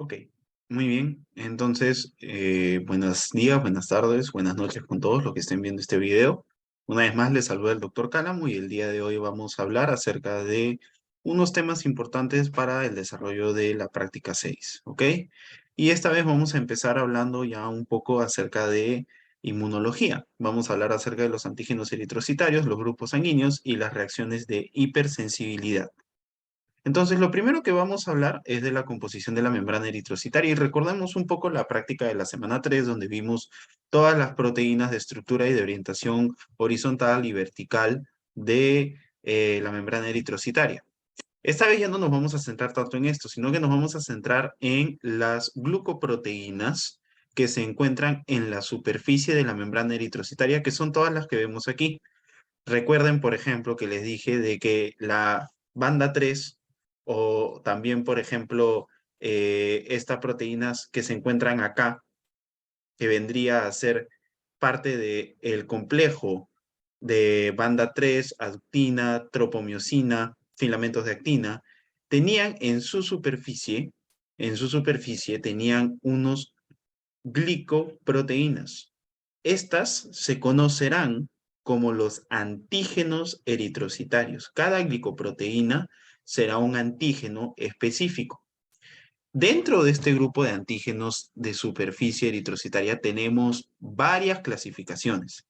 Ok, muy bien. Entonces, buenos días, buenas tardes, buenas noches con todos los que estén viendo este video. Una vez más, les saluda el doctor Cálamo y el día de hoy vamos a hablar acerca de unos temas importantes para el desarrollo de la práctica 6, ¿ok? Y esta vez vamos a empezar hablando ya un poco acerca de inmunología. Vamos a hablar acerca de los antígenos eritrocitarios, los grupos sanguíneos y las reacciones de hipersensibilidad. Entonces, lo primero que vamos a hablar es de la composición de la membrana eritrocitaria y recordemos un poco la práctica de la semana 3, donde vimos todas las proteínas de estructura y de orientación horizontal y vertical de la membrana eritrocitaria. Esta vez ya no nos vamos a centrar tanto en esto, sino que nos vamos a centrar en las glucoproteínas que se encuentran en la superficie de la membrana eritrocitaria, que son todas las que vemos aquí. Recuerden, por ejemplo, que les dije de que la banda 3 o también, por ejemplo, estas proteínas que se encuentran acá, que vendría a ser parte del complejo de banda 3, actina, tropomiosina, filamentos de actina, tenían en su superficie tenían unos glicoproteínas. Estas se conocerán como los antígenos eritrocitarios. Cada glicoproteína será un antígeno específico. Dentro de este grupo de antígenos de superficie eritrocitaria tenemos varias clasificaciones.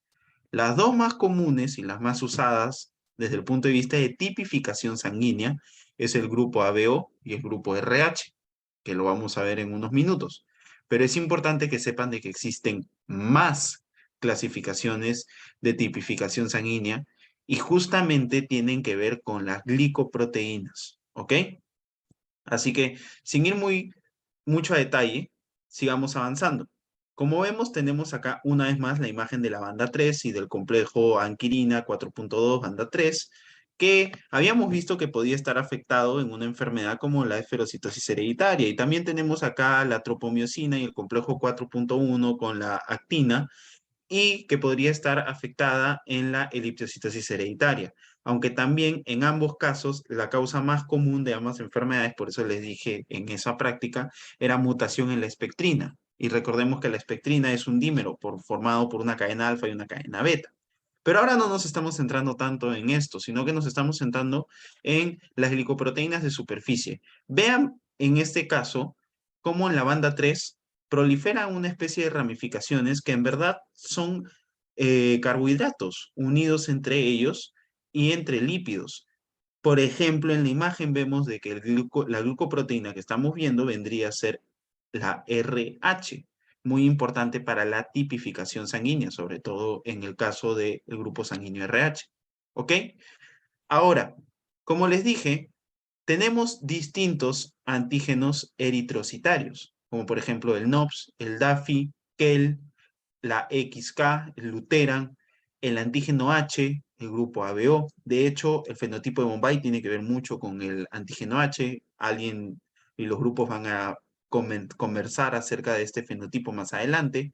Las dos más comunes y las más usadas desde el punto de vista de tipificación sanguínea es el grupo ABO y el grupo RH, que lo vamos a ver en unos minutos. Pero es importante que sepan de que existen más clasificaciones de tipificación sanguínea y justamente tienen que ver con las glicoproteínas, ¿ok? Así que, sin ir mucho a detalle, sigamos avanzando. Como vemos, tenemos acá una vez más la imagen de la banda 3 y del complejo anquirina 4.2 banda 3, que habíamos visto que podía estar afectado en una enfermedad como la esferocitosis hereditaria. Y también tenemos acá la tropomiosina y el complejo 4.1 con la actina, y que podría estar afectada en la eliptiocitosis hereditaria, aunque también en ambos casos la causa más común de ambas enfermedades, por eso les dije en esa práctica, era mutación en la espectrina. Y recordemos que la espectrina es un dímero formado por una cadena alfa y una cadena beta. Pero ahora no nos estamos centrando tanto en esto, sino que nos estamos centrando en las glicoproteínas de superficie. Vean en este caso cómo en la banda 3 prolifera una especie de ramificaciones que en verdad son carbohidratos unidos entre ellos y entre lípidos. Por ejemplo, en la imagen vemos de que la glucoproteína que estamos viendo vendría a ser la RH, muy importante para la tipificación sanguínea, sobre todo en el caso del grupo sanguíneo RH. ¿Ok? Ahora, como les dije, tenemos distintos antígenos eritrocitarios, como por ejemplo el NOPS, el DAFI, KEL, la XK, el Luteran, el antígeno H, el grupo ABO. De hecho, el fenotipo de Bombay tiene que ver mucho con el antígeno H. Alguien y los grupos van a conversar acerca de este fenotipo más adelante,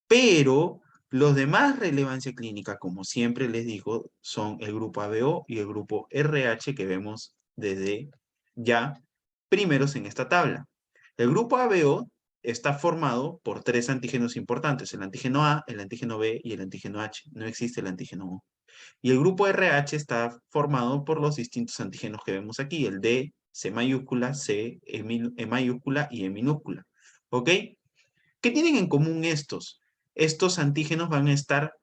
pero los de más relevancia clínica, como siempre les digo, son el grupo ABO y el grupo RH que vemos desde ya primeros en esta tabla. El grupo ABO está formado por tres antígenos importantes, el antígeno A, el antígeno B y el antígeno H. No existe el antígeno O. Y el grupo RH está formado por los distintos antígenos que vemos aquí, el D, C mayúscula, C, E mayúscula y E minúscula. ¿Ok? ¿Qué tienen en común estos? Estos antígenos van a estar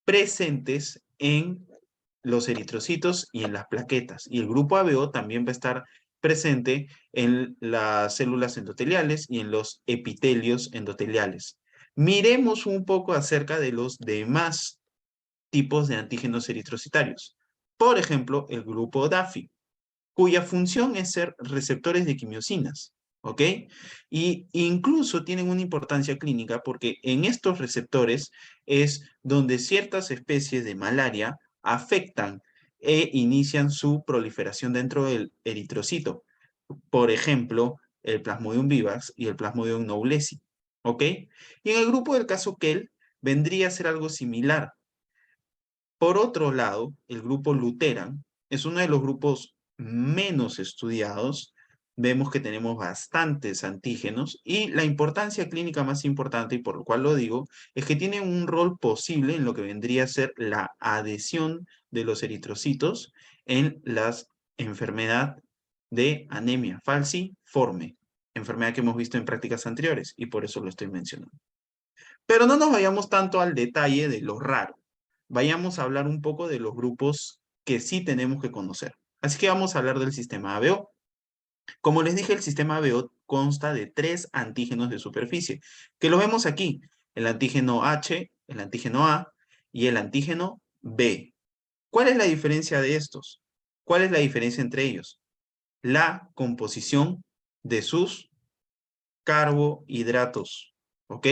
presentes en los eritrocitos y en las plaquetas. Y el grupo ABO también va a estar presente en las células endoteliales y en los epitelios endoteliales. Miremos un poco acerca de los demás tipos de antígenos eritrocitarios. Por ejemplo, el grupo DAFI, cuya función es ser receptores de quimiosinas, ¿ok? Y incluso tienen una importancia clínica porque en estos receptores es donde ciertas especies de malaria afectan e inician su proliferación dentro del eritrocito. Por ejemplo, el Plasmodium vivax y el Plasmodium knowlesi, ¿ok? Y en el grupo del caso KEL vendría a ser algo similar. Por otro lado, el grupo Luteran es uno de los grupos menos estudiados vemos que tenemos bastantes antígenos y la importancia clínica más importante, y por lo cual lo digo, es que tienen un rol posible en lo que vendría a ser la adhesión de los eritrocitos en la enfermedad de anemia falciforme, enfermedad que hemos visto en prácticas anteriores y por eso lo estoy mencionando. Pero no nos vayamos tanto al detalle de lo raro. Vayamos a hablar un poco de los grupos que sí tenemos que conocer. Así que vamos a hablar del sistema ABO. Como les dije, el sistema ABO consta de 3 antígenos de superficie, que los vemos aquí, el antígeno H, el antígeno A y el antígeno B. ¿Cuál es la diferencia de estos? ¿Cuál es la diferencia entre ellos? La composición de sus carbohidratos, ¿ok?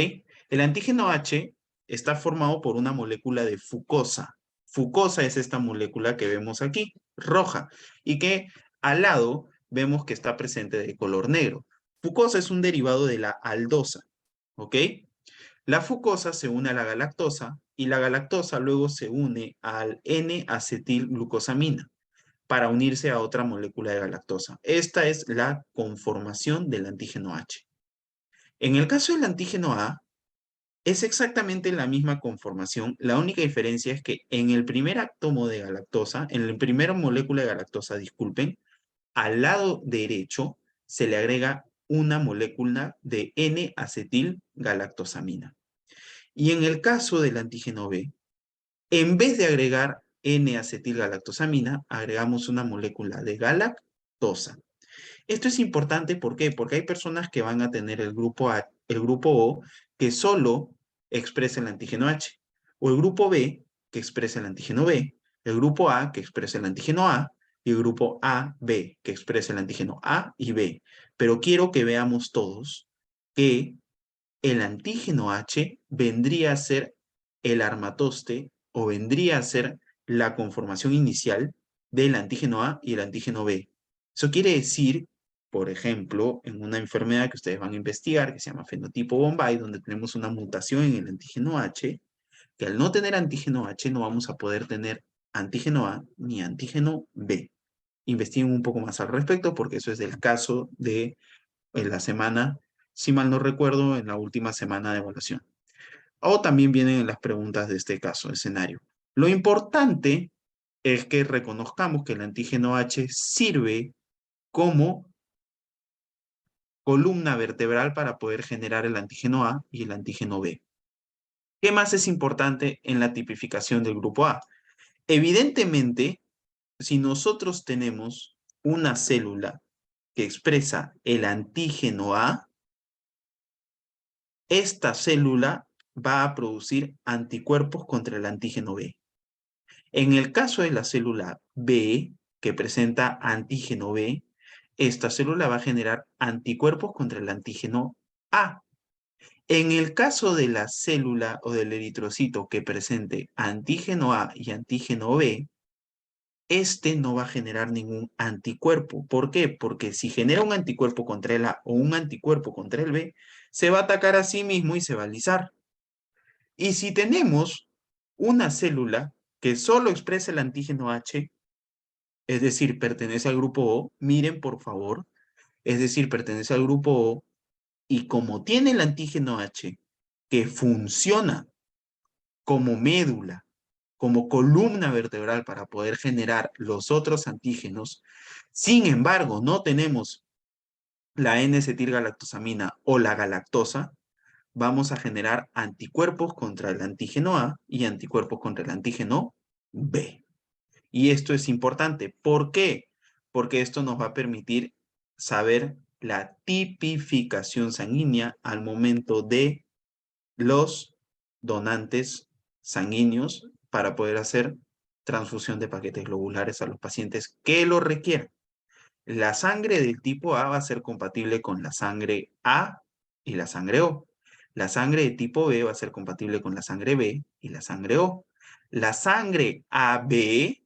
El antígeno H está formado por una molécula de fucosa. Fucosa es esta molécula que vemos aquí, roja, y que al lado vemos que está presente de color negro. Fucosa es un derivado de la aldosa, ¿ok? La fucosa se une a la galactosa y la galactosa luego se une al N-acetilglucosamina para unirse a otra molécula de galactosa. Esta es la conformación del antígeno H. En el caso del antígeno A, es exactamente la misma conformación. La única diferencia es que en el primer átomo de galactosa, en la primera molécula de galactosa, disculpen, al lado derecho se le agrega una molécula de N-acetilgalactosamina. Y en el caso del antígeno B, en vez de agregar N-acetilgalactosamina, agregamos una molécula de galactosa. Esto es importante, ¿por qué? Porque hay personas que van a tener el grupo O que solo expresa el antígeno H, o el grupo B que expresa el antígeno B, el grupo A que expresa el antígeno A, y el grupo AB que expresa el antígeno A y B. Pero quiero que veamos todos que el antígeno H vendría a ser el armatoste o vendría a ser la conformación inicial del antígeno A y el antígeno B. Eso quiere decir, por ejemplo, en una enfermedad que ustedes van a investigar, que se llama fenotipo Bombay, donde tenemos una mutación en el antígeno H, que al no tener antígeno H no vamos a poder tener antígeno A ni antígeno B. Investiguen un poco más al respecto porque eso es del caso de la semana, si mal no recuerdo, en la última semana de evaluación. O también vienen en las preguntas de este caso, escenario. Lo importante es que reconozcamos que el antígeno H sirve como columna vertebral para poder generar el antígeno A y el antígeno B. ¿Qué más es importante en la tipificación del grupo A? Evidentemente, si nosotros tenemos una célula que expresa el antígeno A, esta célula va a producir anticuerpos contra el antígeno B. En el caso de la célula B, que presenta antígeno B, esta célula va a generar anticuerpos contra el antígeno A. En el caso de la célula o del eritrocito que presente antígeno A y antígeno B, este no va a generar ningún anticuerpo. ¿Por qué? Porque si genera un anticuerpo contra el A o un anticuerpo contra el B, se va a atacar a sí mismo y se va a lisar. Y si tenemos una célula que solo expresa el antígeno H, es decir, pertenece al grupo O, miren por favor, es decir, pertenece al grupo O, y como tiene el antígeno H, que funciona como médula, como columna vertebral para poder generar los otros antígenos, sin embargo, no tenemos la N-acetilgalactosamina o la galactosa, vamos a generar anticuerpos contra el antígeno A y anticuerpos contra el antígeno B. Y esto es importante. ¿Por qué? Porque esto nos va a permitir saber la tipificación sanguínea al momento de los donantes sanguíneos para poder hacer transfusión de paquetes globulares a los pacientes que lo requieran. La sangre del tipo A va a ser compatible con la sangre A y la sangre O. La sangre de tipo B va a ser compatible con la sangre B y la sangre O. La sangre AB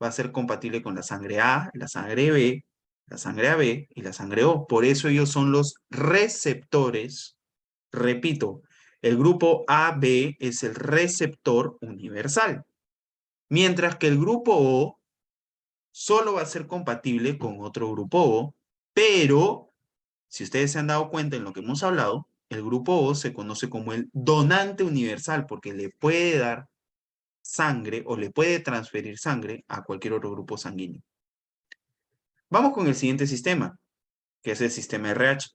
va a ser compatible con la sangre A, la sangre B, la sangre AB y la sangre O. Por eso ellos son los receptores. Repito, el grupo AB es el receptor universal, mientras que el grupo O solo va a ser compatible con otro grupo O Pero, si ustedes se han dado cuenta en lo que hemos hablado, el grupo O se conoce como el donante universal porque le puede dar sangre o le puede transferir sangre a cualquier otro grupo sanguíneo. Vamos con el siguiente sistema, que es el sistema RH.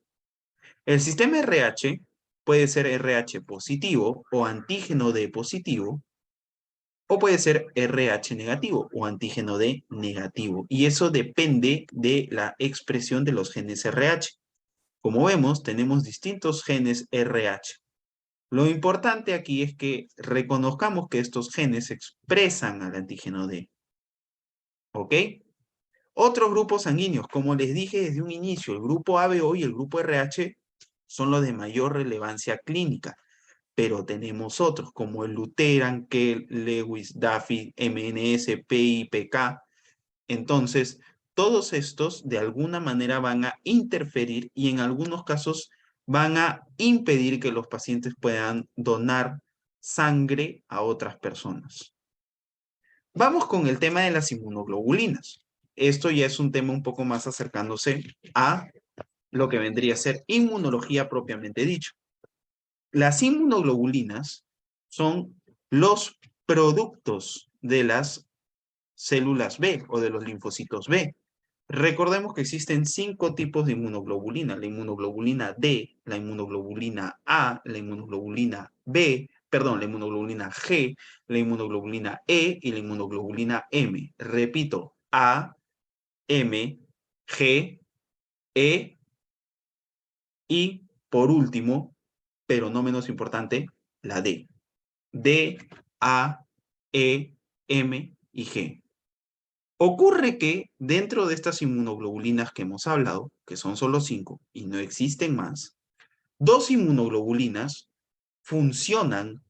El sistema RH puede ser RH positivo o antígeno D positivo, o puede ser RH negativo o antígeno D negativo. Y eso depende de la expresión de los genes RH. Como vemos, tenemos distintos genes RH. Lo importante aquí es que reconozcamos que estos genes expresan al antígeno D. ¿Ok? Otros grupos sanguíneos, como les dije desde un inicio, el grupo ABO y el grupo RH son los de mayor relevancia clínica, pero tenemos otros como el Luteran, Kell, Lewis, Duffy, MNS, PI, PK. Entonces, todos estos de alguna manera van a interferir y en algunos casos van a impedir que los pacientes puedan donar sangre a otras personas. Vamos con el tema de las inmunoglobulinas. Esto ya es un tema un poco más acercándose a lo que vendría a ser inmunología propiamente dicho. Las inmunoglobulinas son los productos de las células B o de los linfocitos B. Recordemos que existen 5 tipos de inmunoglobulina: la inmunoglobulina D, la inmunoglobulina A, la inmunoglobulina B, perdón, la inmunoglobulina G, la inmunoglobulina E y la inmunoglobulina M. Repito, A, M, G, E y por último, pero no menos importante, la D. D, A, E, M y G. Ocurre que dentro de estas inmunoglobulinas que hemos hablado, que son solo 5 y no existen más, 2 inmunoglobulinas funcionan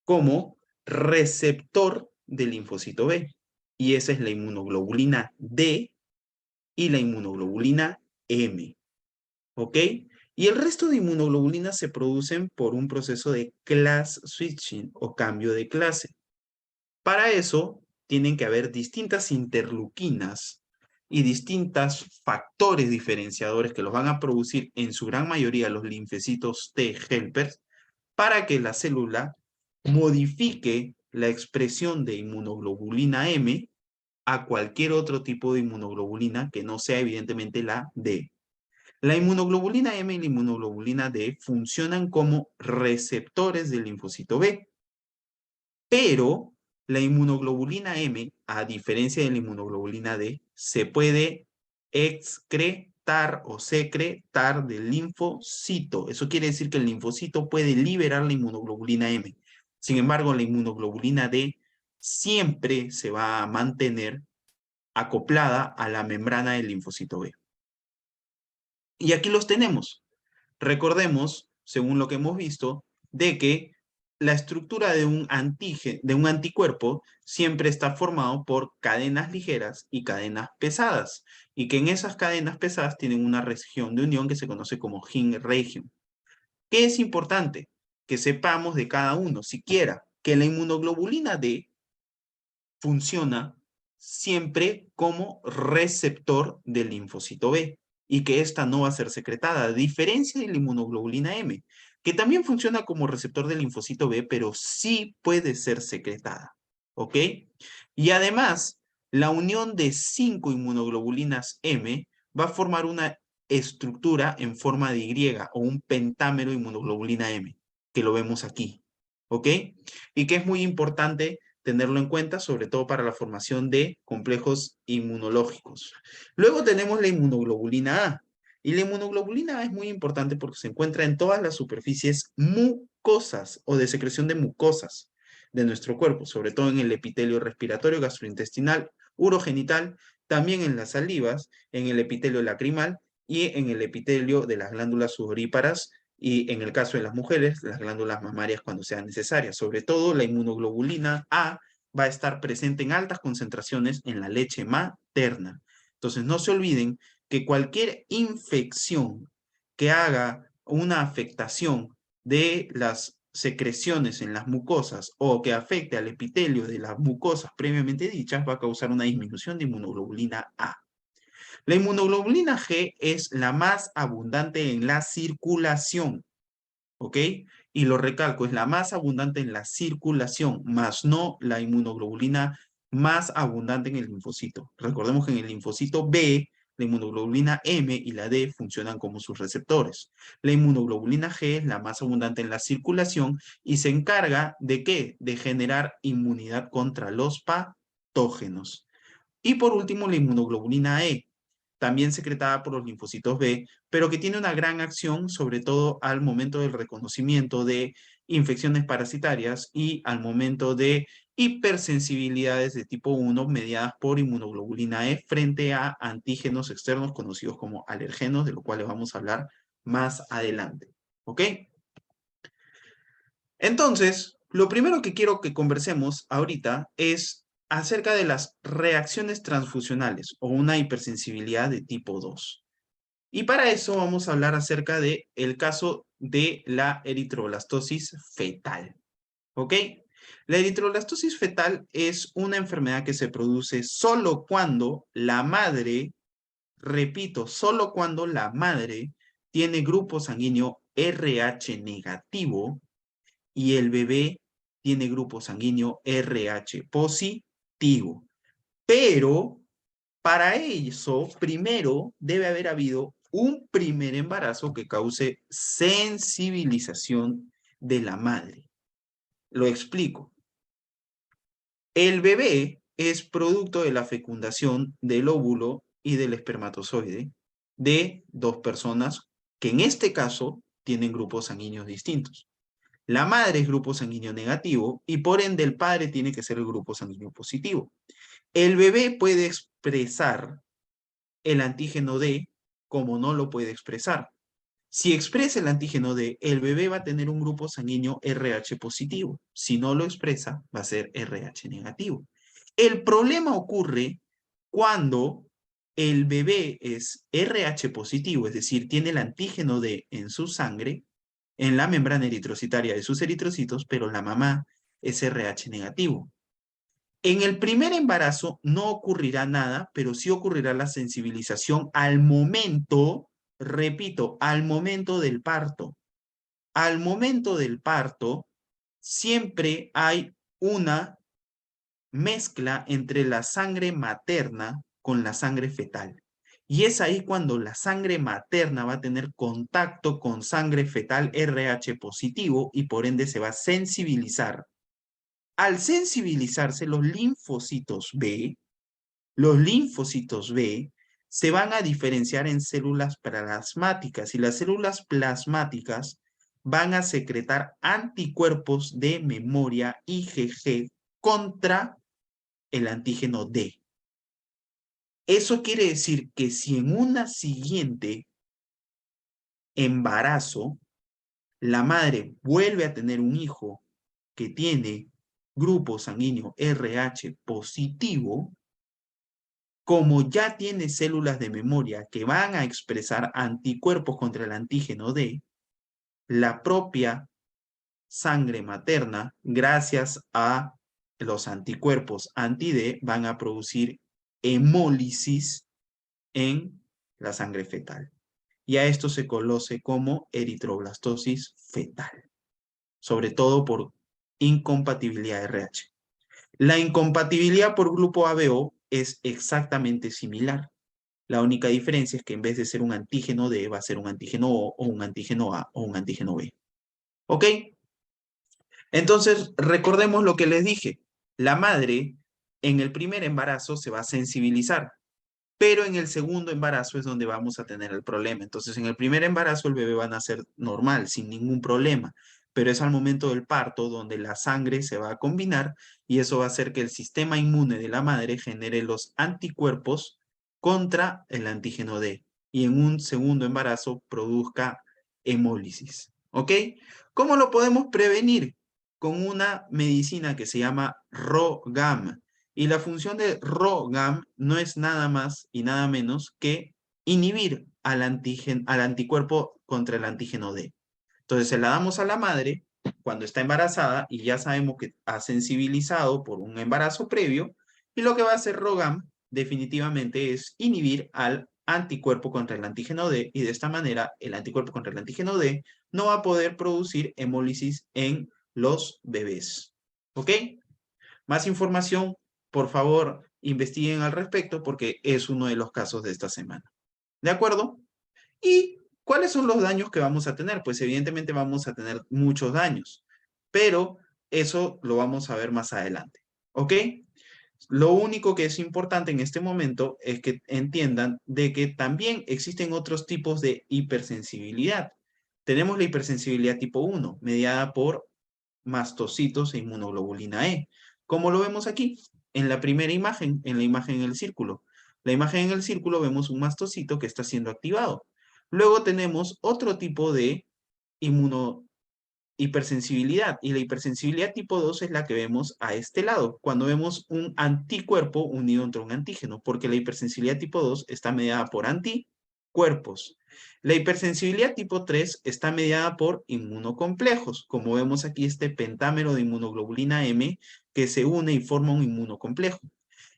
como receptor del linfocito B. Y esa es la inmunoglobulina D y la inmunoglobulina M. ¿Ok? Y el resto de inmunoglobulinas se producen por un proceso de class switching o cambio de clase. Para eso tienen que haber distintas interleuquinas y distintos factores diferenciadores que los van a producir en su gran mayoría los linfocitos T helpers para que la célula modifique la expresión de inmunoglobulina M a cualquier otro tipo de inmunoglobulina que no sea evidentemente la D. La inmunoglobulina M y la inmunoglobulina D funcionan como receptores del linfocito B, pero la inmunoglobulina M, a diferencia de la inmunoglobulina D, se puede excretar o secretar del linfocito. Eso quiere decir que el linfocito puede liberar la inmunoglobulina M. Sin embargo, la inmunoglobulina D siempre se va a mantener acoplada a la membrana del linfocito B. Y aquí los tenemos. Recordemos, según lo que hemos visto, de que la estructura de un anticuerpo siempre está formado por cadenas ligeras y cadenas pesadas, y que en esas cadenas pesadas tienen una región de unión que se conoce como Hing region. ¿Qué es importante? Que sepamos de cada uno, siquiera, que la inmunoglobulina D funciona siempre como receptor del linfocito B y que esta no va a ser secretada, a diferencia de la inmunoglobulina M, que también funciona como receptor del linfocito B, pero sí puede ser secretada. ¿Ok? Y además, la unión de 5 inmunoglobulinas M va a formar una estructura en forma de Y o un pentámero de inmunoglobulina M, que lo vemos aquí. ¿Ok? Y que es muy importante tenerlo en cuenta, sobre todo para la formación de complejos inmunológicos. Luego tenemos la inmunoglobulina A. Y la inmunoglobulina A es muy importante porque se encuentra en todas las superficies mucosas o de secreción de mucosas de nuestro cuerpo, sobre todo en el epitelio respiratorio, gastrointestinal, urogenital, también en las salivas, en el epitelio lacrimal y en el epitelio de las glándulas sudoríparas y en el caso de las mujeres, las glándulas mamarias cuando sean necesarias. Sobre todo la inmunoglobulina A va a estar presente en altas concentraciones en la leche materna. Entonces no se olviden que cualquier infección que haga una afectación de las secreciones en las mucosas o que afecte al epitelio de las mucosas previamente dichas va a causar una disminución de inmunoglobulina A. La inmunoglobulina G es la más abundante en la circulación, ¿ok? Y lo recalco, es la más abundante en la circulación, más no la inmunoglobulina más abundante en el linfocito. Recordemos que en el linfocito B, la inmunoglobulina M y la D funcionan como sus receptores. La inmunoglobulina G es la más abundante en la circulación y se encarga ¿de qué? De generar inmunidad contra los patógenos. Y por último, la inmunoglobulina E, también secretada por los linfocitos B, pero que tiene una gran acción, sobre todo al momento del reconocimiento de infecciones parasitarias y al momento de hipersensibilidades de tipo 1 mediadas por inmunoglobulina E frente a antígenos externos conocidos como alergenos, de lo cual les vamos a hablar más adelante. ¿Ok? Entonces, lo primero que quiero que conversemos ahorita es acerca de las reacciones transfusionales o una hipersensibilidad de tipo 2. Y para eso vamos a hablar acerca de el caso de la eritroblastosis fetal. ¿Ok? La eritroblastosis fetal es una enfermedad que se produce solo cuando la madre, repito, solo cuando la madre tiene grupo sanguíneo RH negativo y el bebé tiene grupo sanguíneo RH positivo. Pero para eso, primero debe haber habido un primer embarazo que cause sensibilización de la madre. Lo explico. El bebé es producto de la fecundación del óvulo y del espermatozoide de dos personas que en este caso tienen grupos sanguíneos distintos. La madre es grupo sanguíneo negativo y por ende el padre tiene que ser el grupo sanguíneo positivo. El bebé puede expresar el antígeno D como no lo puede expresar. Si expresa el antígeno D, el bebé va a tener un grupo sanguíneo RH positivo. Si no lo expresa, va a ser RH negativo. El problema ocurre cuando el bebé es RH positivo, es decir, tiene el antígeno D en su sangre, en la membrana eritrocitaria de sus eritrocitos, pero la mamá es RH negativo. En el primer embarazo no ocurrirá nada, pero sí ocurrirá la sensibilización al momento, repito, al momento del parto. Al momento del parto, siempre hay una mezcla entre la sangre materna con la sangre fetal. Y es ahí cuando la sangre materna va a tener contacto con sangre fetal RH positivo y por ende se va a sensibilizar. Al sensibilizarse los linfocitos B se van a diferenciar en células plasmáticas y las células plasmáticas van a secretar anticuerpos de memoria IgG contra el antígeno D. Eso quiere decir que si en una siguiente embarazo la madre vuelve a tener un hijo que tiene grupo sanguíneo RH positivo, como ya tiene células de memoria que van a expresar anticuerpos contra el antígeno D, la propia sangre materna, gracias a los anticuerpos anti-D, van a producir hemólisis en la sangre fetal. Y a esto se conoce como eritroblastosis fetal, sobre todo por incompatibilidad RH. La incompatibilidad por grupo ABO es exactamente similar. La única diferencia es que en vez de ser un antígeno D, va a ser un antígeno O, o un antígeno A, o un antígeno B. ¿Ok? Entonces, recordemos lo que les dije. La madre, en el primer embarazo, se va a sensibilizar, pero en el segundo embarazo es donde vamos a tener el problema. Entonces, en el primer embarazo, el bebé va a nacer normal, sin ningún problema, pero es al momento del parto donde la sangre se va a combinar y eso va a hacer que el sistema inmune de la madre genere los anticuerpos contra el antígeno D y en un segundo embarazo produzca hemólisis. ¿Ok? ¿Cómo lo podemos prevenir? Con una medicina que se llama RhoGAM. Y la función de RhoGAM no es nada más y nada menos que inhibir al anticuerpo contra el antígeno D. Entonces se la damos a la madre cuando está embarazada y ya sabemos que ha sensibilizado por un embarazo previo y lo que va a hacer RhoGAM definitivamente es inhibir al anticuerpo contra el antígeno D y de esta manera el anticuerpo contra el antígeno D no va a poder producir hemólisis en los bebés. ¿Ok? Más información, por favor, investiguen al respecto porque es uno de los casos de esta semana. ¿De acuerdo? ¿Y cuáles son los daños que vamos a tener? Pues evidentemente vamos a tener muchos daños, pero eso lo vamos a ver más adelante. ¿Ok? Lo único que es importante en este momento es que entiendan de que también existen otros tipos de hipersensibilidad. Tenemos la hipersensibilidad tipo 1, mediada por mastocitos e inmunoglobulina E. Como lo vemos aquí, en la primera imagen, en la imagen en el círculo. La imagen en el círculo vemos un mastocito que está siendo activado. Luego tenemos otro tipo de hipersensibilidad, y la hipersensibilidad tipo 2 es la que vemos a este lado, cuando vemos un anticuerpo unido entre un antígeno, porque la hipersensibilidad tipo 2 está mediada por anticuerpos. La hipersensibilidad tipo 3 está mediada por inmunocomplejos, como vemos aquí este pentámero de inmunoglobulina M que se une y forma un inmunocomplejo.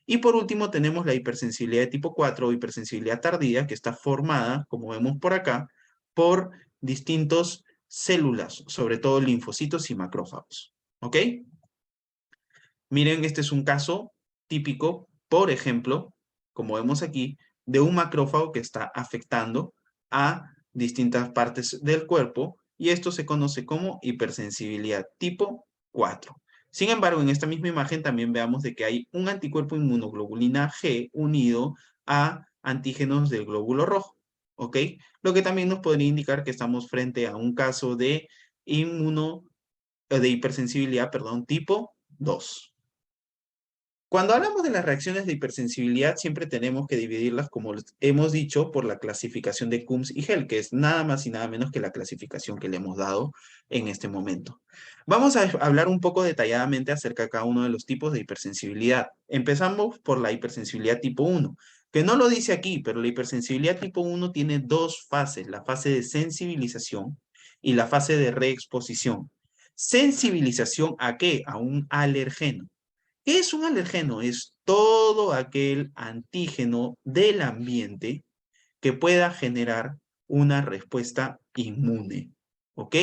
Y por último tenemos la hipersensibilidad de tipo 4 o hipersensibilidad tardía, que está formada, como vemos por acá, por distintos células, sobre todo linfocitos y macrófagos. ¿Ok? Miren, este es un caso típico, por ejemplo, como vemos aquí, de un macrófago que está afectando a distintas partes del cuerpo y esto se conoce como hipersensibilidad tipo 4. Sin embargo, en esta misma imagen también veamos de que hay un anticuerpo inmunoglobulina G unido a antígenos del glóbulo rojo. ¿Ok? Lo que también nos podría indicar que estamos frente a un caso de hipersensibilidad, perdón, tipo 2. Cuando hablamos de las reacciones de hipersensibilidad, siempre tenemos que dividirlas, como hemos dicho, por la clasificación de Coombs y Hell, que es nada más y nada menos que la clasificación que le hemos dado en este momento. Vamos a hablar un poco detalladamente acerca de cada uno de los tipos de hipersensibilidad. Empezamos por la hipersensibilidad tipo 1, que no lo dice aquí, pero la hipersensibilidad tipo 1 tiene dos fases, la fase de sensibilización y la fase de reexposición. ¿Sensibilización a qué? A un alergeno. ¿Qué es un alergeno? Es todo aquel antígeno del ambiente que pueda generar una respuesta inmune. ¿Ok?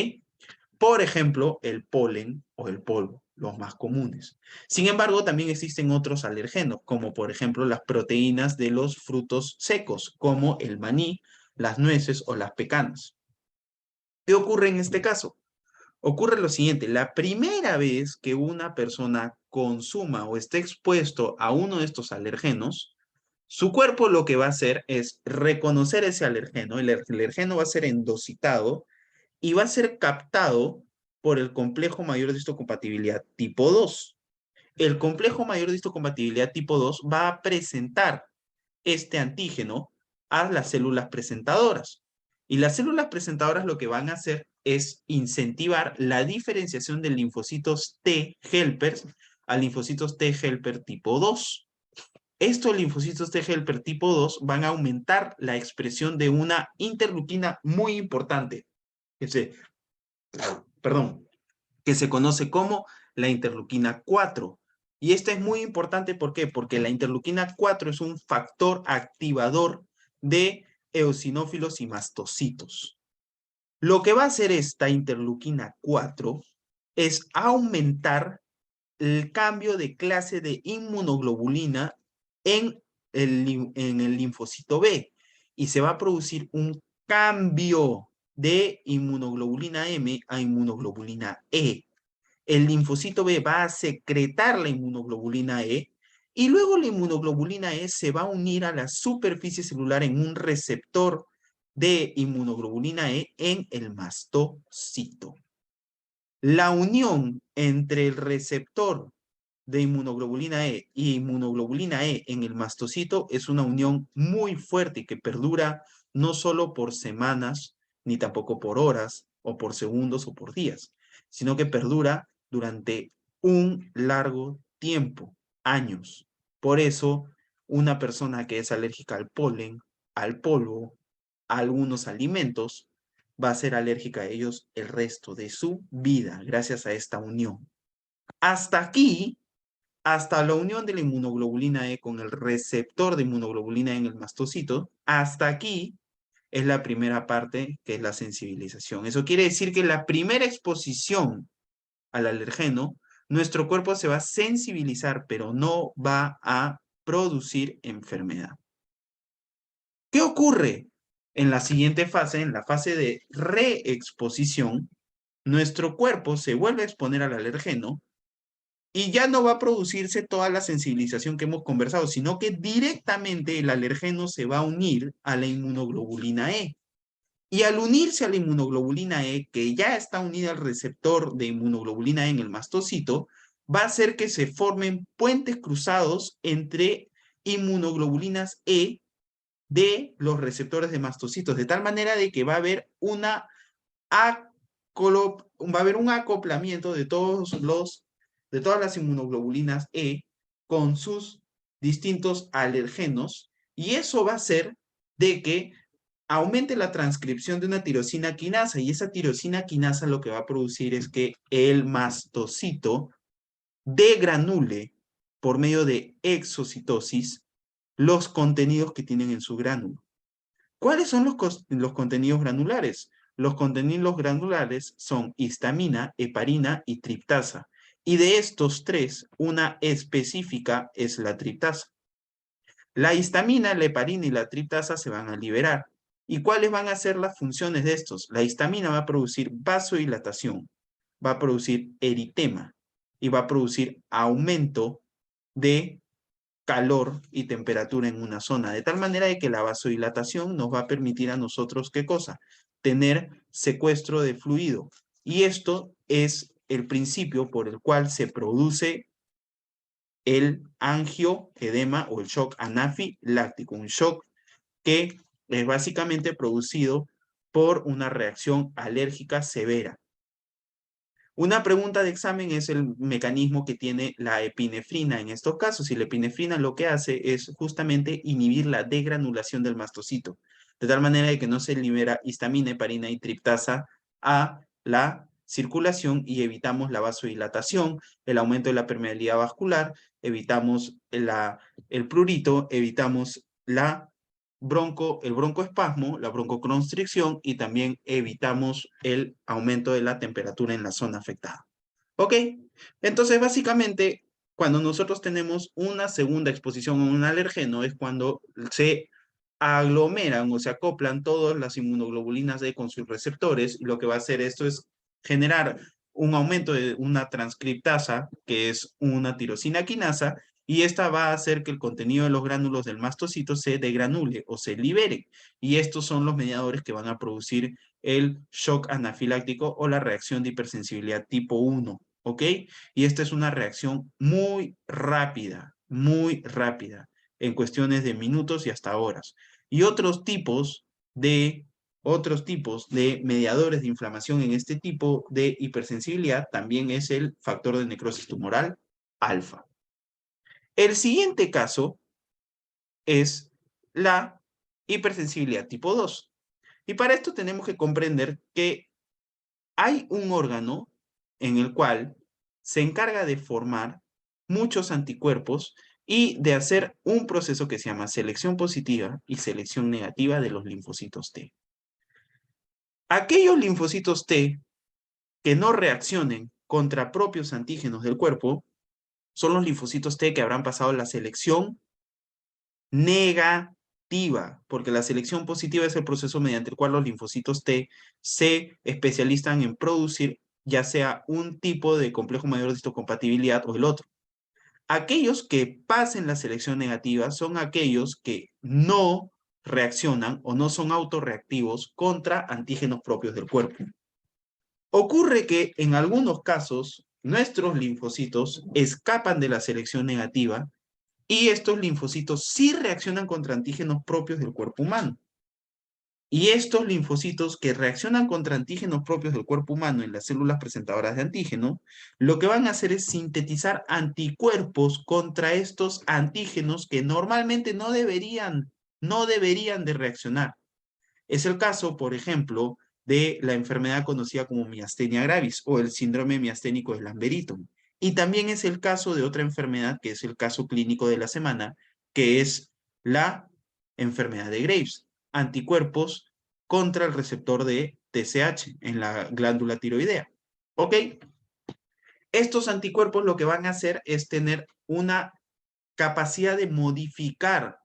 Por ejemplo, el polen o el polvo, los más comunes. Sin embargo, también existen otros alergenos, como por ejemplo las proteínas de los frutos secos, como el maní, las nueces o las pecanas. ¿Qué ocurre en este caso? Ocurre lo siguiente, la primera vez que una persona consuma o esté expuesto a uno de estos alergenos, su cuerpo lo que va a hacer es reconocer ese alergeno, el alergeno va a ser endocitado y va a ser captado por el complejo mayor de histocompatibilidad tipo 2. El complejo mayor de histocompatibilidad tipo 2 va a presentar este antígeno a las células presentadoras. Y las células presentadoras lo que van a hacer es incentivar la diferenciación de linfocitos T helpers a linfocitos T helper tipo 2. Estos linfocitos T helper tipo 2 van a aumentar la expresión de una interleuquina muy importante, que se, perdón, que se conoce como la interleuquina 4. Y esta es muy importante, ¿por qué? Porque la interleuquina 4 es un factor activador de eosinófilos y mastocitos. Lo que va a hacer esta interleuquina 4 es aumentar el cambio de clase de inmunoglobulina en el linfocito B y se va a producir un cambio de inmunoglobulina M a inmunoglobulina E. El linfocito B va a secretar la inmunoglobulina E y luego la inmunoglobulina E se va a unir a la superficie celular en un receptor de inmunoglobulina E en el mastocito. La unión entre el receptor de inmunoglobulina E y inmunoglobulina E en el mastocito es una unión muy fuerte y que perdura no solo por semanas, ni tampoco por horas, o por segundos o por días, sino que perdura durante un largo tiempo, años. Por eso, una persona que es alérgica al polen, al polvo, a algunos alimentos, va a ser alérgica a ellos el resto de su vida, gracias a esta unión. Hasta aquí hasta la unión de la inmunoglobulina E con el receptor de inmunoglobulina E en el mastocito, hasta aquí es la primera parte, que es la sensibilización. Eso quiere decir que la primera exposición al alergeno, nuestro cuerpo se va a sensibilizar, pero no va a producir enfermedad. ¿Qué ocurre? En la siguiente fase, en la fase de reexposición, nuestro cuerpo se vuelve a exponer al alergeno y ya no va a producirse toda la sensibilización que hemos conversado, sino que directamente el alergeno se va a unir a la inmunoglobulina E. Y al unirse a la inmunoglobulina E, que ya está unida al receptor de inmunoglobulina E en el mastocito, va a hacer que se formen puentes cruzados entre inmunoglobulinas E de los receptores de mastocitos, de tal manera de que va a haber un acoplamiento de de todas las inmunoglobulinas E con sus distintos alergenos, y eso va a hacer de que aumente la transcripción de una tirosina quinasa, y esa tirosina quinasa lo que va a producir es que el mastocito degranule por medio de exocitosis los contenidos que tienen en su gránulo. ¿Cuáles son los contenidos granulares? Los contenidos granulares son histamina, heparina y triptasa. Y de estos tres, una específica es la triptasa. La histamina, la heparina y la triptasa se van a liberar. ¿Y cuáles van a ser las funciones de estos? La histamina va a producir vasodilatación, va a producir eritema y va a producir aumento de calor y temperatura en una zona, de tal manera de que la vasodilatación nos va a permitir a nosotros, ¿qué cosa? Tener secuestro de fluido. Y esto es el principio por el cual se produce el angioedema o el shock anafiláctico, un shock que es básicamente producido por una reacción alérgica severa. Una pregunta de examen es el mecanismo que tiene la epinefrina en estos casos, y la epinefrina lo que hace es justamente inhibir la degranulación del mastocito, de tal manera de que no se libera histamina, heparina y triptasa a la circulación y evitamos la vasodilatación, el aumento de la permeabilidad vascular, evitamos el prurito, evitamos el broncoespasmo, la broncoconstricción, y también evitamos el aumento de la temperatura en la zona afectada. ¿Ok? Entonces, básicamente, cuando nosotros tenemos una segunda exposición a un alergeno es cuando se aglomeran o se acoplan todas las inmunoglobulinas D con sus receptores, y lo que va a hacer esto es generar un aumento de una transcriptasa, que es una tirosina quinasa, y esta va a hacer que el contenido de los gránulos del mastocito se degranule o se libere. Y estos son los mediadores que van a producir el shock anafiláctico o la reacción de hipersensibilidad tipo 1. ¿Ok? Y esta es una reacción muy rápida, en cuestiones de minutos y hasta horas. Y otros tipos de mediadores de inflamación en este tipo de hipersensibilidad también es el factor de necrosis tumoral alfa. El siguiente caso es la hipersensibilidad tipo 2. Y para esto tenemos que comprender que hay un órgano en el cual se encarga de formar muchos anticuerpos y de hacer un proceso que se llama selección positiva y selección negativa de los linfocitos T. Aquellos linfocitos T que no reaccionen contra propios antígenos del cuerpo son los linfocitos T que habrán pasado la selección negativa, porque la selección positiva es el proceso mediante el cual los linfocitos T se especializan en producir ya sea un tipo de complejo mayor de histocompatibilidad o el otro. Aquellos que pasen la selección negativa son aquellos que no reaccionan o no son autorreactivos contra antígenos propios del cuerpo. Ocurre que en algunos casos nuestros linfocitos escapan de la selección negativa y estos linfocitos sí reaccionan contra antígenos propios del cuerpo humano. Y estos linfocitos que reaccionan contra antígenos propios del cuerpo humano en las células presentadoras de antígeno, lo que van a hacer es sintetizar anticuerpos contra estos antígenos que normalmente no deberían de reaccionar. Es el caso, por ejemplo, de la enfermedad conocida como miastenia gravis o el síndrome miasténico de Lamberito. Y también es el caso de otra enfermedad, que es el caso clínico de la semana, que es la enfermedad de Graves, anticuerpos contra el receptor de TSH en la glándula tiroidea. ¿Ok? Estos anticuerpos lo que van a hacer es tener una capacidad de modificar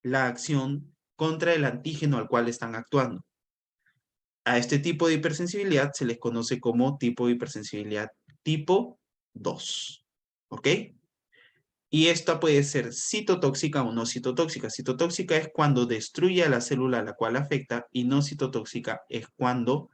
la acción contra el antígeno al cual están actuando. A este tipo de hipersensibilidad se les conoce como tipo de hipersensibilidad tipo 2. ¿Ok? Y esta puede ser citotóxica o no citotóxica. Citotóxica es cuando destruye a la célula a la cual afecta y no citotóxica es cuando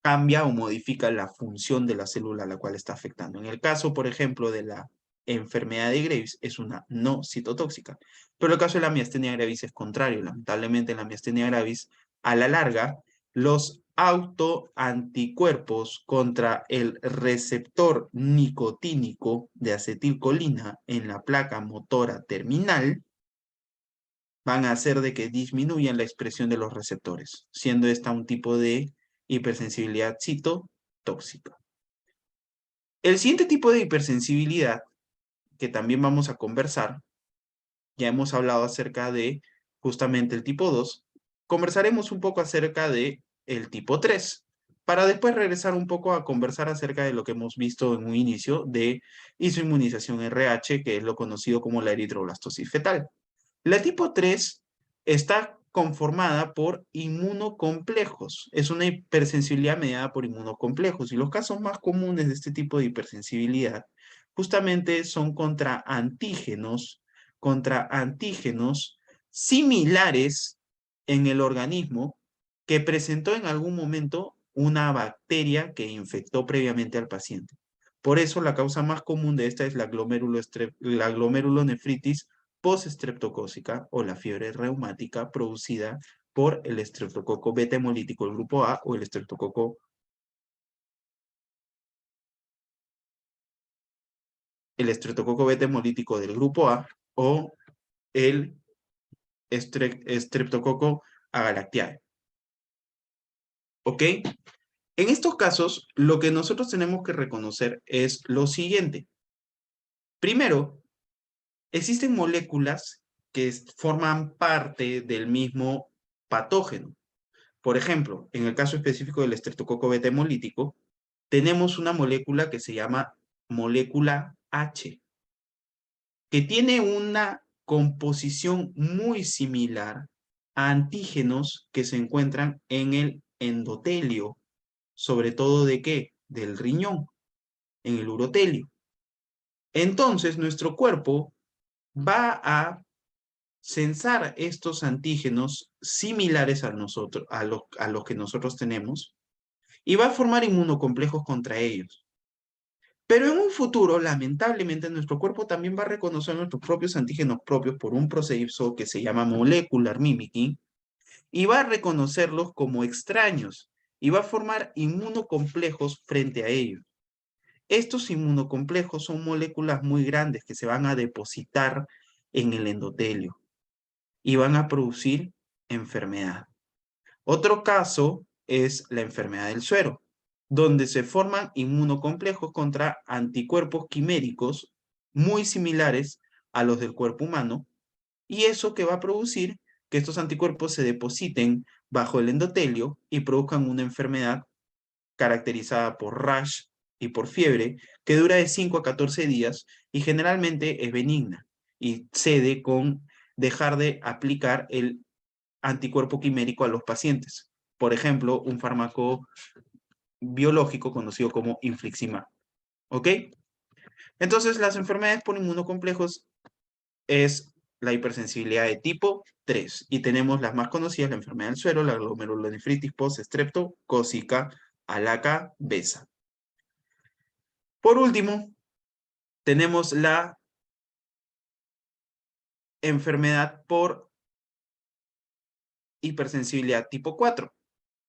cambia o modifica la función de la célula a la cual está afectando. En el caso, por ejemplo, de la enfermedad de Graves, es una no citotóxica. Pero el caso de la miastenia gravis es contrario. Lamentablemente, en la miastenia gravis, a la larga, los autoanticuerpos contra el receptor nicotínico de acetilcolina en la placa motora terminal van a hacer de que disminuyan la expresión de los receptores, siendo esta un tipo de hipersensibilidad citotóxica. El siguiente tipo de hipersensibilidad que también vamos a conversar, ya hemos hablado acerca de justamente el tipo 2, conversaremos un poco acerca de el tipo 3, para después regresar un poco a conversar acerca de lo que hemos visto en un inicio de isoinmunización RH, que es lo conocido como la eritroblastosis fetal. La tipo 3 está conformada por inmunocomplejos. Es una hipersensibilidad mediada por inmunocomplejos. Y los casos más comunes de este tipo de hipersensibilidad justamente son contra antígenos similares en el organismo que presentó en algún momento una bacteria que infectó previamente al paciente. Por eso la causa más común de esta es la glomerulonefritis post-estreptocócica o la fiebre reumática producida por el estreptococo beta hemolítico del grupo A o el estreptococo beta hemolítico del grupo A o el estreptococo agalactiae. ¿Ok? En estos casos, lo que nosotros tenemos que reconocer es lo siguiente. Primero, existen moléculas que forman parte del mismo patógeno. Por ejemplo, en el caso específico del estreptococo beta hemolítico, tenemos una molécula que se llama molécula H, que tiene una composición muy similar a antígenos que se encuentran en el endotelio, sobre todo de qué? Del riñón, en el urotelio. Entonces, nuestro cuerpo va a censar estos antígenos similares a nosotros, a los que nosotros tenemos, y va a formar inmunocomplejos contra ellos. Pero en un futuro, lamentablemente, nuestro cuerpo también va a reconocer nuestros propios antígenos propios por un proceso que se llama molecular mimicking y va a reconocerlos como extraños y va a formar inmunocomplejos frente a ellos. Estos inmunocomplejos son moléculas muy grandes que se van a depositar en el endotelio y van a producir enfermedad. Otro caso es la enfermedad del suero, donde se forman inmunocomplejos contra anticuerpos quiméricos muy similares a los del cuerpo humano, y eso que va a producir que estos anticuerpos se depositen bajo el endotelio y produzcan una enfermedad caracterizada por rash y por fiebre que dura de 5 a 14 días y generalmente es benigna y cede con dejar de aplicar el anticuerpo quimérico a los pacientes. Por ejemplo, un fármaco biológico conocido como infliximab. ¿Ok? Entonces, las enfermedades por inmunocomplejos es la hipersensibilidad de tipo 3. Y tenemos las más conocidas, la enfermedad del suero, la glomerulonefritis post-estreptocócica a la cabeza. Por último, tenemos la enfermedad por hipersensibilidad tipo 4.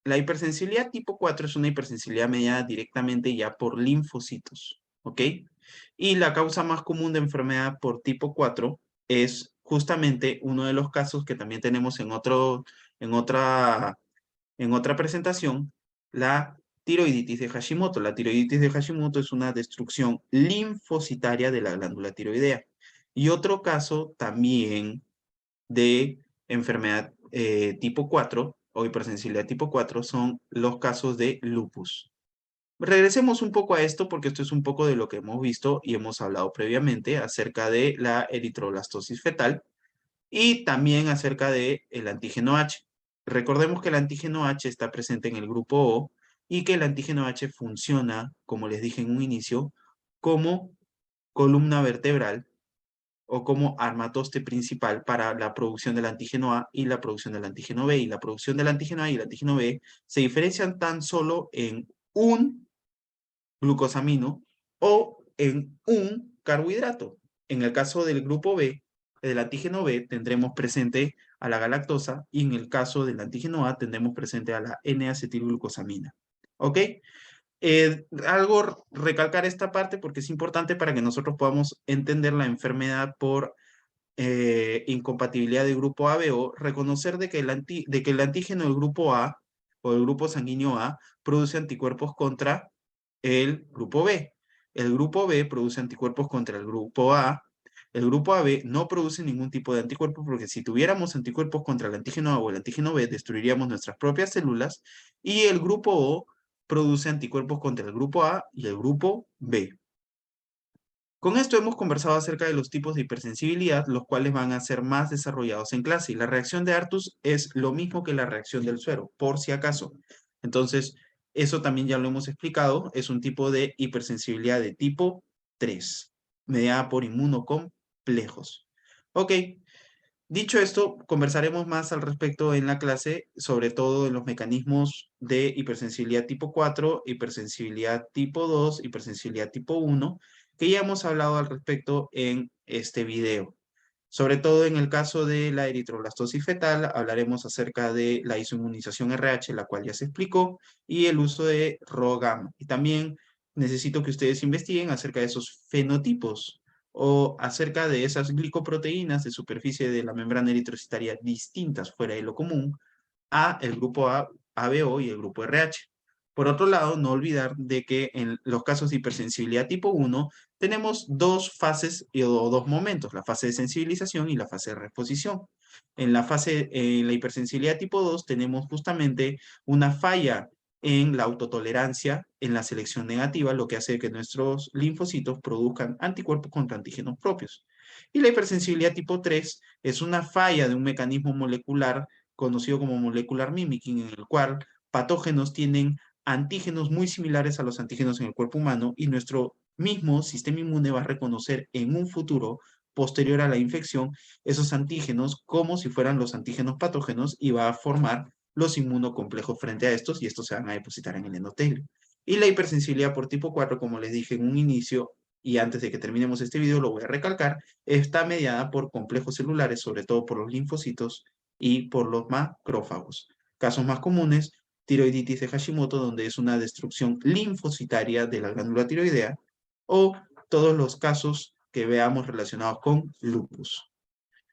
La hipersensibilidad tipo 4 es una hipersensibilidad mediada directamente ya por linfocitos, ¿ok? Y la causa más común de enfermedad por tipo 4 es justamente uno de los casos que también tenemos en otra presentación, la tiroiditis de Hashimoto. La tiroiditis de Hashimoto es una destrucción linfocitaria de la glándula tiroidea. Y otro caso también de enfermedad tipo 4 o hipersensibilidad tipo 4 son los casos de lupus. Regresemos un poco a esto porque esto es un poco de lo que hemos visto y hemos hablado previamente acerca de la eritroblastosis fetal y también acerca del antígeno H. Recordemos que el antígeno H está presente en el grupo O y que el antígeno H funciona, como les dije en un inicio, como columna vertebral o como armatoste principal para la producción del antígeno A y la producción del antígeno B. Y la producción del antígeno A y el antígeno B se diferencian tan solo en un glucosamino o en un carbohidrato. En el caso del grupo B, del antígeno B, tendremos presente a la galactosa y en el caso del antígeno A tendremos presente a la N-acetilglucosamina. ¿Ok? Algo recalcar esta parte porque es importante para que nosotros podamos entender la enfermedad por incompatibilidad del grupo ABO, reconocer de que el antígeno del grupo A o del grupo sanguíneo A produce anticuerpos contra el grupo B. El grupo B produce anticuerpos contra el grupo A. El grupo AB no produce ningún tipo de anticuerpo porque si tuviéramos anticuerpos contra el antígeno A o el antígeno B, destruiríamos nuestras propias células. Y el grupo O produce anticuerpos contra el grupo A y el grupo B. Con esto hemos conversado acerca de los tipos de hipersensibilidad, los cuales van a ser más desarrollados en clase. Y la reacción de Artus es lo mismo que la reacción del suero, por si acaso. Entonces, eso también ya lo hemos explicado. Es un tipo de hipersensibilidad de tipo 3, mediada por inmunocomplejos. Ok, dicho esto, conversaremos más al respecto en la clase, sobre todo en los mecanismos de hipersensibilidad tipo 4, hipersensibilidad tipo 2, hipersensibilidad tipo 1, que ya hemos hablado al respecto en este video. Sobre todo en el caso de la eritroblastosis fetal, hablaremos acerca de la isoinmunización RH, la cual ya se explicó, y el uso de ROGAM. Y también necesito que ustedes investiguen acerca de esos fenotipos o acerca de esas glicoproteínas de superficie de la membrana eritrocitaria distintas fuera de lo común a el grupo A, ABO y el grupo RH. Por otro lado, no olvidar de que en los casos de hipersensibilidad tipo 1 tenemos dos fases o dos momentos, la fase de sensibilización y la fase de reposición. En la hipersensibilidad tipo 2 tenemos justamente una falla en la autotolerancia, en la selección negativa, lo que hace que nuestros linfocitos produzcan anticuerpos contra antígenos propios. Y la hipersensibilidad tipo 3 es una falla de un mecanismo molecular conocido como molecular mimicking, en el cual patógenos tienen antígenos muy similares a los antígenos en el cuerpo humano y nuestro mismo sistema inmune va a reconocer en un futuro posterior a la infección esos antígenos como si fueran los antígenos patógenos y va a formar los inmunocomplejos frente a estos y estos se van a depositar en el endotelio. Y la hipersensibilidad por tipo 4, como les dije en un inicio y antes de que terminemos este video lo voy a recalcar, está mediada por complejos celulares, sobre todo por los linfocitos y por los macrófagos. Casos más comunes, tiroiditis de Hashimoto, donde es una destrucción linfocitaria de la glándula tiroidea, o todos los casos que veamos relacionados con lupus.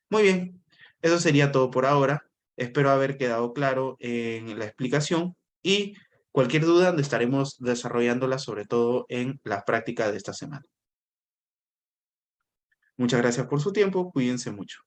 Muy bien, eso sería todo por ahora. Espero haber quedado claro en la explicación y cualquier duda estaremos desarrollándola sobre todo en la práctica de esta semana. Muchas gracias por su tiempo, cuídense mucho.